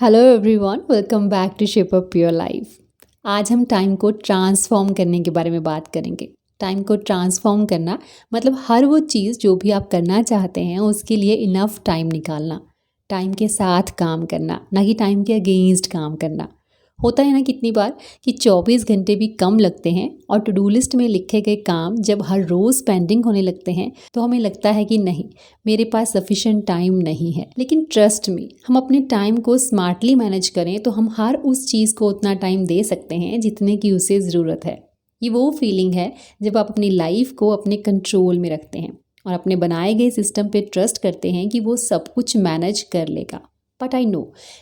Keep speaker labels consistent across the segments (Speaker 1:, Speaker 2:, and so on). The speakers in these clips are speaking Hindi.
Speaker 1: Hello everyone, welcome back to shape up your life. आज हम टाइम को ट्रांसफॉर्म करने के बारे में बात करेंगे। टाइम को ट्रांसफॉर्म करना मतलब हर वो चीज़ जो भी आप करना चाहते हैं उसके लिए इनफ टाइम निकालना, टाइम के साथ काम करना, ना कि टाइम के अगेंस्ट काम करना। होता है ना कितनी बार कि 24 घंटे भी कम लगते हैं और टू डू लिस्ट में लिखे गए काम जब हर रोज़ पेंडिंग होने लगते हैं तो हमें लगता है कि नहीं, मेरे पास सफिशिएंट टाइम नहीं है। लेकिन ट्रस्ट मी, हम अपने टाइम को स्मार्टली मैनेज करें तो हम हर उस चीज़ को उतना टाइम दे सकते हैं जितने की उसे ज़रूरत है। ये वो फीलिंग है जब आप अपनी लाइफ को अपने कंट्रोल में रखते हैं और अपने बनाए गए सिस्टम पे ट्रस्ट करते हैं कि वो सब कुछ मैनेज कर लेगा। बट आई नो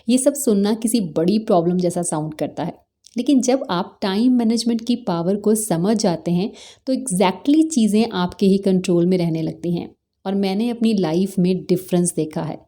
Speaker 1: ये सब सुनना किसी बड़ी प्रॉब्लम जैसा साउंड करता है, लेकिन जब आप टाइम मैनेजमेंट की पावर को समझ जाते हैं तो एग्जैक्टली चीज़ें आपके ही कंट्रोल में रहने लगती हैं। और मैंने अपनी लाइफ में डिफरेंस देखा है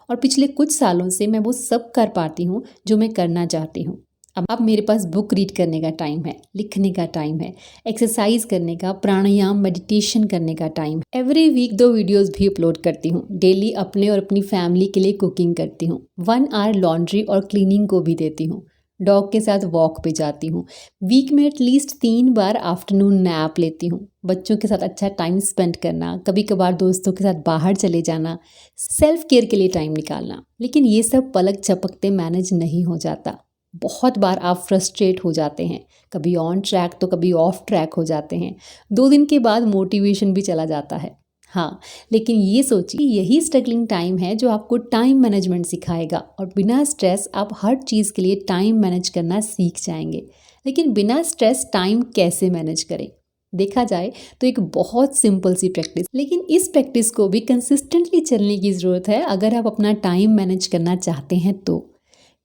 Speaker 1: और पिछले कुछ सालों से मैं वो सब कर पाती हूँ जो मैं करना चाहती हूँ। अब मेरे पास बुक रीड करने का टाइम है, लिखने का टाइम है, एक्सरसाइज करने का, प्राणायाम मेडिटेशन करने का टाइम है। एवरी वीक 2 वीडियोस भी अपलोड करती हूँ। डेली अपने और अपनी फैमिली के लिए कुकिंग करती हूँ। 1 आवर लॉन्ड्री और क्लीनिंग को भी देती हूँ। डॉग के साथ वॉक पे जाती हूँ। वीक में एटलीस्ट 3 बार आफ्टरनून नैप लेती हूँ। बच्चों के साथ अच्छा टाइम स्पेंड करना, कभी कभार दोस्तों के साथ बाहर चले जाना, सेल्फ केयर के लिए टाइम निकालना। लेकिन ये सब पलक झपकते मैनेज नहीं हो जाता। बहुत बार आप फ्रस्ट्रेट हो जाते हैं, कभी ऑन ट्रैक तो कभी ऑफ ट्रैक हो जाते हैं। 2 दिन के बाद मोटिवेशन भी चला जाता है। हाँ, लेकिन ये सोचिए, यही स्ट्रगलिंग टाइम है जो आपको टाइम मैनेजमेंट सिखाएगा और बिना स्ट्रेस आप हर चीज़ के लिए टाइम मैनेज करना सीख जाएंगे। लेकिन बिना स्ट्रेस टाइम कैसे मैनेज करें? देखा जाए तो एक बहुत सिंपल सी प्रैक्टिस, लेकिन इस प्रैक्टिस को भी कंसिस्टेंटली चलने की ज़रूरत है अगर आप अपना टाइम मैनेज करना चाहते हैं तो।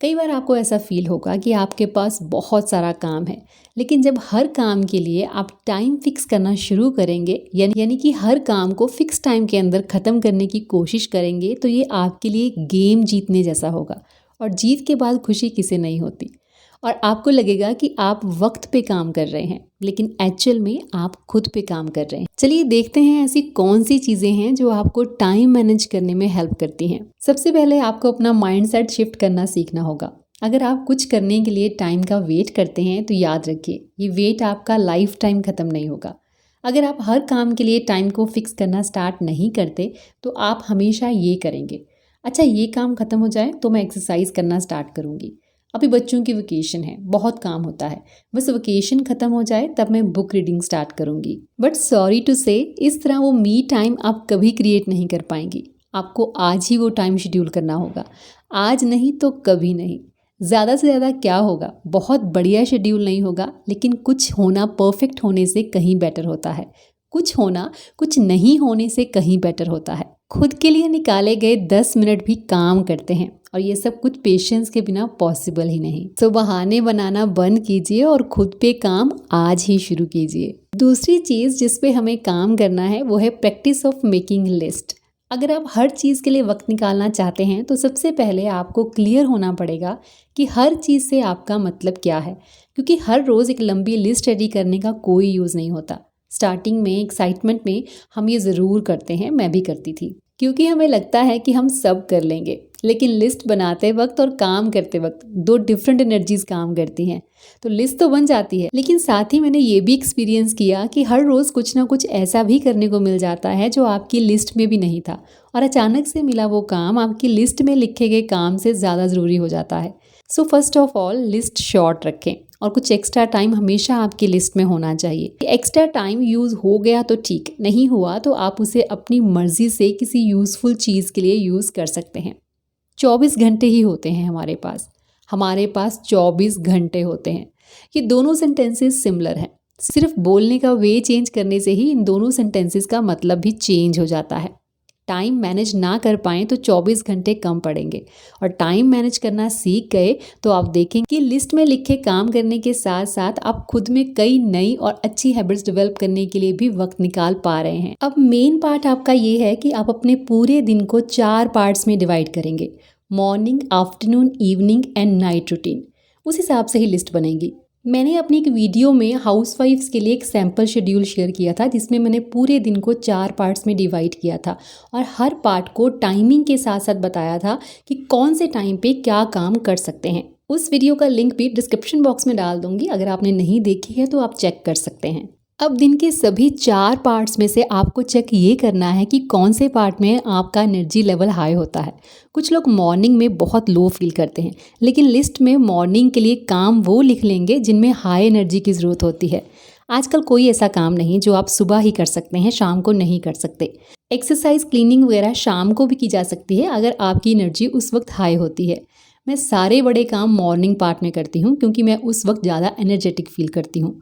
Speaker 1: कई बार आपको ऐसा फील होगा कि आपके पास बहुत सारा काम है, लेकिन जब हर काम के लिए आप टाइम फिक्स करना शुरू करेंगे, यानी कि हर काम को फिक्स टाइम के अंदर ख़त्म करने की कोशिश करेंगे, तो ये आपके लिए गेम जीतने जैसा होगा। और जीत के बाद खुशी किसे नहीं होती। और आपको लगेगा कि आप वक्त पे काम कर रहे हैं, लेकिन एक्चुअल में आप खुद पे काम कर रहे हैं। चलिए देखते हैं ऐसी कौन सी चीज़ें हैं जो आपको टाइम मैनेज करने में हेल्प करती हैं। सबसे पहले आपको अपना माइंडसेट शिफ्ट करना सीखना होगा। अगर आप कुछ करने के लिए टाइम का वेट करते हैं तो याद रखिए, ये वेट आपका लाइफ टाइम ख़त्म नहीं होगा। अगर आप हर काम के लिए टाइम को फिक्स करना स्टार्ट नहीं करते तो आप हमेशा ये करेंगे, अच्छा ये काम ख़त्म हो जाए तो मैं एक्सरसाइज करना स्टार्ट करूँगी। अभी बच्चों की वेकेशन है, बहुत काम होता है, बस वेकेशन ख़त्म हो जाए तब मैं बुक रीडिंग स्टार्ट करूँगी। बट सॉरी टू से, इस तरह वो मी टाइम आप कभी क्रिएट नहीं कर पाएंगी। आपको आज ही वो टाइम शेड्यूल करना होगा, आज नहीं तो कभी नहीं। ज़्यादा से ज़्यादा क्या होगा, बहुत बढ़िया शेड्यूल नहीं होगा, लेकिन कुछ होना परफेक्ट होने से कहीं बेटर होता है। कुछ होना कुछ नहीं होने से कहीं बेटर होता है। खुद के लिए निकाले गए 10 मिनट भी काम करते हैं और ये सब कुछ पेशेंस के बिना पॉसिबल ही नहीं। तो बहाने बनाना बंद कीजिए और खुद पे काम आज ही शुरू कीजिए। दूसरी चीज़ जिस पे हमें काम करना है वो है प्रैक्टिस ऑफ मेकिंग लिस्ट। अगर आप हर चीज़ के लिए वक्त निकालना चाहते हैं तो सबसे पहले आपको क्लियर होना पड़ेगा कि हर चीज़ से आपका मतलब क्या है, क्योंकि हर रोज़ एक लंबी लिस्ट रेडी करने का कोई यूज़ नहीं होता। स्टार्टिंग में एक्साइटमेंट में हम ये ज़रूर करते हैं, मैं भी करती थी, क्योंकि हमें लगता है कि हम सब कर लेंगे। लेकिन लिस्ट बनाते वक्त और काम करते वक्त 2 डिफरेंट एनर्जीज काम करती हैं। तो लिस्ट तो बन जाती है, लेकिन साथ ही मैंने ये भी एक्सपीरियंस किया कि हर रोज़ कुछ ना कुछ ऐसा भी करने को मिल जाता है जो आपकी लिस्ट में भी नहीं था, और अचानक से मिला वो काम आपकी लिस्ट में लिखे गए काम से ज़्यादा ज़रूरी हो जाता है। So first of all list short रखें और कुछ एक्स्ट्रा टाइम हमेशा आपकी लिस्ट में होना चाहिए। एक्स्ट्रा टाइम यूज़ हो गया तो ठीक, नहीं हुआ तो आप उसे अपनी मर्जी से किसी यूज़फुल चीज़ के लिए यूज़ कर सकते हैं। 24 घंटे ही होते हैं हमारे पास 24 घंटे होते हैं। ये दोनों सेंटेंसेस सिमिलर हैं, सिर्फ बोलने का वे चेंज करने से ही इन दोनों सेंटेंसेस का मतलब भी चेंज हो जाता है। टाइम मैनेज ना कर पाएँ तो 24 घंटे कम पड़ेंगे, और टाइम मैनेज करना सीख गए तो आप देखेंगे कि लिस्ट में लिखे काम करने के साथ साथ आप खुद में कई नई और अच्छी हैबिट्स डेवलप करने के लिए भी वक्त निकाल पा रहे हैं। अब मेन पार्ट आपका ये है कि आप अपने पूरे दिन को 4 पार्ट्स में डिवाइड करेंगे, morning, afternoon, evening and night routine. उस हिसाब से ही लिस्ट बनेगी। मैंने अपनी एक वीडियो में हाउसवाइफ्स के लिए एक सैम्पल शेड्यूल शेयर किया था, जिसमें मैंने पूरे दिन को 4 पार्ट्स में डिवाइड किया था और हर पार्ट को टाइमिंग के साथ साथ बताया था कि कौन से टाइम पे क्या काम कर सकते हैं। उस वीडियो का लिंक भी डिस्क्रिप्शन बॉक्स में डाल दूंगी, अगर आपने नहीं देखी है तो आप चेक कर सकते हैं। अब दिन के सभी 4 पार्ट्स में से आपको चेक ये करना है कि कौन से पार्ट में आपका एनर्जी लेवल हाई होता है। कुछ लोग मॉर्निंग में बहुत लो फील करते हैं, लेकिन लिस्ट में मॉर्निंग के लिए काम वो लिख लेंगे जिनमें हाई एनर्जी की ज़रूरत होती है। आजकल कोई ऐसा काम नहीं जो आप सुबह ही कर सकते हैं, शाम को नहीं कर सकते। एक्सरसाइज, क्लीनिंग वगैरह शाम को भी की जा सकती है अगर आपकी एनर्जी उस वक्त हाई होती है। मैं सारे बड़े काम मॉर्निंग पार्ट में करती हूँ क्योंकि मैं उस वक्त ज़्यादा एनर्जेटिक फील करती हूँ।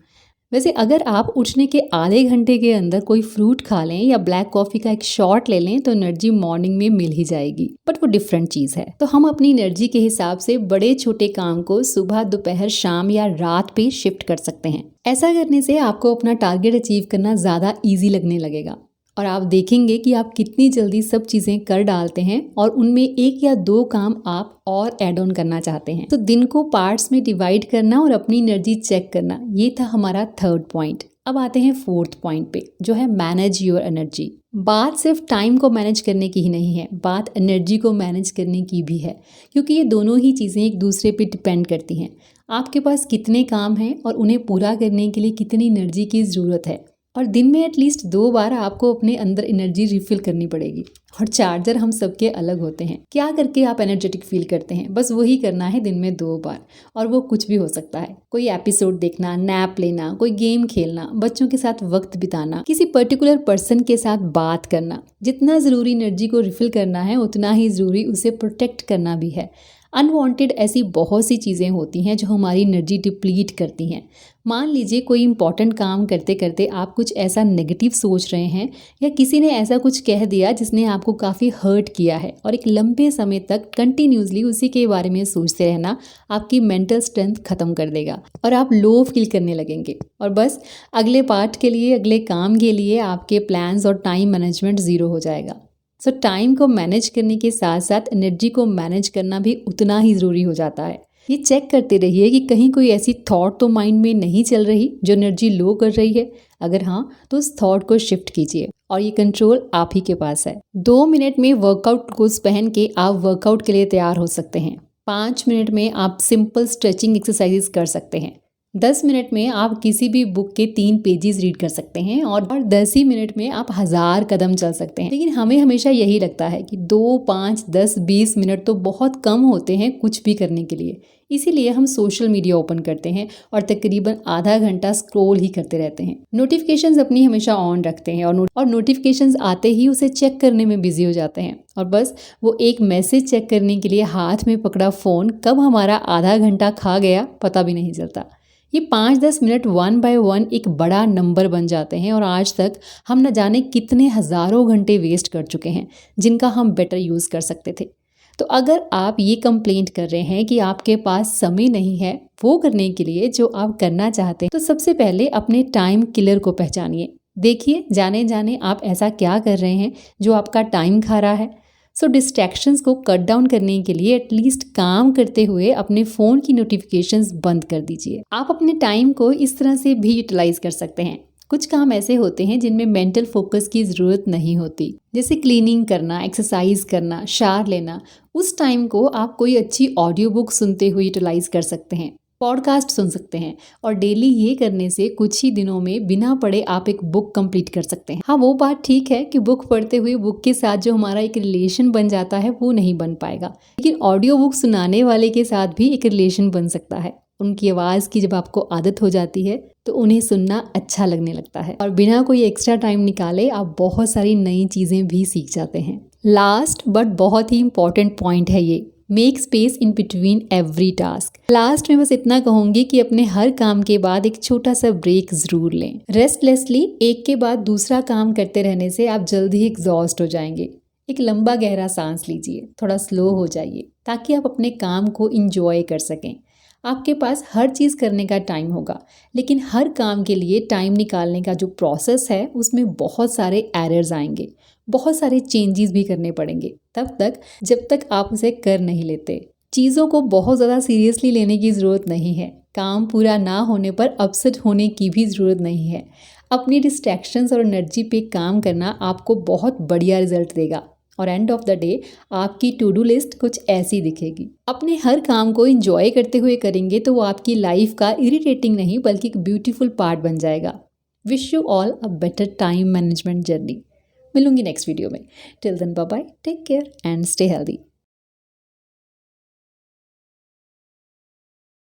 Speaker 1: वैसे अगर आप उठने के आधे घंटे के अंदर कोई फ्रूट खा लें या ब्लैक कॉफ़ी का एक शॉट ले लें तो एनर्जी मॉर्निंग में मिल ही जाएगी, बट वो डिफरेंट चीज़ है। तो हम अपनी एनर्जी के हिसाब से बड़े छोटे काम को सुबह, दोपहर, शाम या रात पे शिफ्ट कर सकते हैं। ऐसा करने से आपको अपना टारगेट अचीव करना ज़्यादा ईजी लगने लगेगा और आप देखेंगे कि आप कितनी जल्दी सब चीज़ें कर डालते हैं और उनमें 1 या 2 काम आप और ऐड ऑन करना चाहते हैं। तो दिन को पार्ट्स में डिवाइड करना और अपनी एनर्जी चेक करना, ये था हमारा 3rd पॉइंट। अब आते हैं 4th पॉइंट पे, जो है मैनेज योर एनर्जी। बात सिर्फ टाइम को मैनेज करने की ही नहीं है, बात एनर्जी को मैनेज करने की भी है, क्योंकि ये दोनों ही चीज़ें एक दूसरे पे डिपेंड करती हैं। आपके पास कितने काम हैं और उन्हें पूरा करने के लिए कितनी एनर्जी की ज़रूरत है, और दिन में एटलीस्ट 2 बार आपको अपने अंदर एनर्जी रिफिल करनी पड़ेगी। और चार्जर हम सबके अलग होते हैं। क्या करके आप एनर्जेटिक फील करते हैं, बस वही करना है दिन में 2 बार, और वो कुछ भी हो सकता है। कोई एपिसोड देखना, नैप लेना, कोई गेम खेलना, बच्चों के साथ वक्त बिताना, किसी पर्टिकुलर पर्सन के साथ बात करना। जितना ज़रूरी एनर्जी को रिफिल करना है, उतना ही ज़रूरी उसे प्रोटेक्ट करना भी है। अनवांटेड ऐसी बहुत सी चीज़ें होती हैं जो हमारी एनर्जी डिप्लीट करती हैं। मान लीजिए कोई इंपॉर्टेंट काम करते करते आप कुछ ऐसा नेगेटिव सोच रहे हैं, या किसी ने ऐसा कुछ कह दिया जिसने आपको काफ़ी हर्ट किया है, और एक लंबे समय तक कंटिन्यूसली उसी के बारे में सोचते रहना आपकी मेंटल स्ट्रेंथ ख़त्म कर देगा और आप लो फील करने लगेंगे। और बस अगले पार्ट के लिए, अगले काम के लिए आपके प्लान्स और टाइम मैनेजमेंट ज़ीरो हो जाएगा। सो टाइम को मैनेज करने के साथ साथ एनर्जी को मैनेज करना भी उतना ही ज़रूरी हो जाता है। ये चेक करते रहिए कि कहीं कोई ऐसी थॉट तो माइंड में नहीं चल रही जो एनर्जी लो कर रही है। अगर हाँ, तो उस थॉट को शिफ्ट कीजिए, और ये कंट्रोल आप ही के पास है। 2 मिनट में वर्कआउट क्लोथ्स पहन के आप वर्कआउट के लिए तैयार हो सकते हैं। 5 मिनट में आप सिंपल स्ट्रेचिंग एक्सरसाइजेस कर सकते हैं। 10 मिनट में आप किसी भी बुक के 3 पेजेस रीड कर सकते हैं, और 10 ही मिनट में आप 1000 कदम चल सकते हैं। लेकिन हमें हमेशा यही लगता है कि 2, 5, 10, 20 मिनट तो बहुत कम होते हैं कुछ भी करने के लिए। इसीलिए हम सोशल मीडिया ओपन करते हैं और तकरीबन आधा घंटा स्क्रॉल ही करते रहते हैं। नोटिफिकेशंस अपनी हमेशा ऑन रखते हैं और नोटिफिकेशंस आते ही उसे चेक करने में बिजी हो जाते हैं, और बस वो एक मैसेज चेक करने के लिए हाथ में पकड़ा फ़ोन कब हमारा आधा घंटा खा गया पता भी नहीं चलता। ये 5-10 मिनट 1 बाय 1 एक बड़ा नंबर बन जाते हैं, और आज तक हम न जाने कितने हज़ारों घंटे वेस्ट कर चुके हैं जिनका हम बेटर यूज़ कर सकते थे। तो अगर आप ये कंप्लेंट कर रहे हैं कि आपके पास समय नहीं है वो करने के लिए जो आप करना चाहते हैं, तो सबसे पहले अपने टाइम किलर को पहचानिए। देखिए जाने जाने आप ऐसा क्या कर रहे हैं जो आपका टाइम खा रहा है। सो डिस्ट्रैक्शंस को कट डाउन करने के लिए एटलीस्ट काम करते हुए अपने फ़ोन की नोटिफिकेशंस बंद कर दीजिए। आप अपने टाइम को इस तरह से भी यूटिलाइज कर सकते हैं। कुछ काम ऐसे होते हैं जिनमें मेंटल फोकस की ज़रूरत नहीं होती, जैसे क्लीनिंग करना, एक्सरसाइज करना, शावर लेना। उस टाइम को आप कोई अच्छी ऑडियो बुक सुनते हुए यूटिलाइज कर सकते हैं, पॉडकास्ट सुन सकते हैं, और डेली ये करने से कुछ ही दिनों में बिना पढ़े आप एक बुक कंप्लीट कर सकते हैं। हाँ, वो बात ठीक है कि बुक पढ़ते हुए बुक के साथ जो हमारा एक रिलेशन बन जाता है वो नहीं बन पाएगा, लेकिन ऑडियो बुक सुनाने वाले के साथ भी एक रिलेशन बन सकता है। उनकी आवाज़ की जब आपको आदत हो जाती है तो उन्हें सुनना अच्छा लगने लगता है, और बिना कोई एक्स्ट्रा टाइम निकाले आप बहुत सारी नई चीज़ें भी सीख जाते हैं। लास्ट बट बहुत ही इंपॉर्टेंट पॉइंट है ये, make space in between every task. Last में बस इतना कहूंगी कि अपने हर काम के बाद एक छोटा सा ब्रेक जरूर लें। रेस्टलेसली एक के बाद दूसरा काम करते रहने से आप जल्द ही एग्जॉस्ट हो जाएंगे। एक लंबा गहरा सांस लीजिए, थोड़ा स्लो हो जाइए, ताकि आप अपने काम को इंजॉय कर सकें। आपके पास हर चीज़ करने का टाइम होगा, लेकिन हर काम के लिए टाइम निकालने का जो प्रोसेस है उसमें बहुत सारे एरर्स आएंगे, बहुत सारे चेंजेस भी करने पड़ेंगे तब तक जब तक आप उसे कर नहीं लेते। चीज़ों को बहुत ज़्यादा सीरियसली लेने की ज़रूरत नहीं है। काम पूरा ना होने पर अपसेट होने की भी ज़रूरत नहीं है। अपनी डिस्ट्रैक्शंस और एनर्जी पे काम करना आपको बहुत बढ़िया रिजल्ट देगा और एंड ऑफ द डे आपकी टू डू लिस्ट कुछ ऐसी दिखेगी। अपने हर काम को इंजॉय करते हुए करेंगे तो वो आपकी लाइफ का इरिटेटिंग नहीं बल्कि एक ब्यूटीफुल पार्ट बन जाएगा। Wish you all a better time management journey. मिलूंगी नेक्स्ट वीडियो में। Till then bye bye, take care and stay healthy.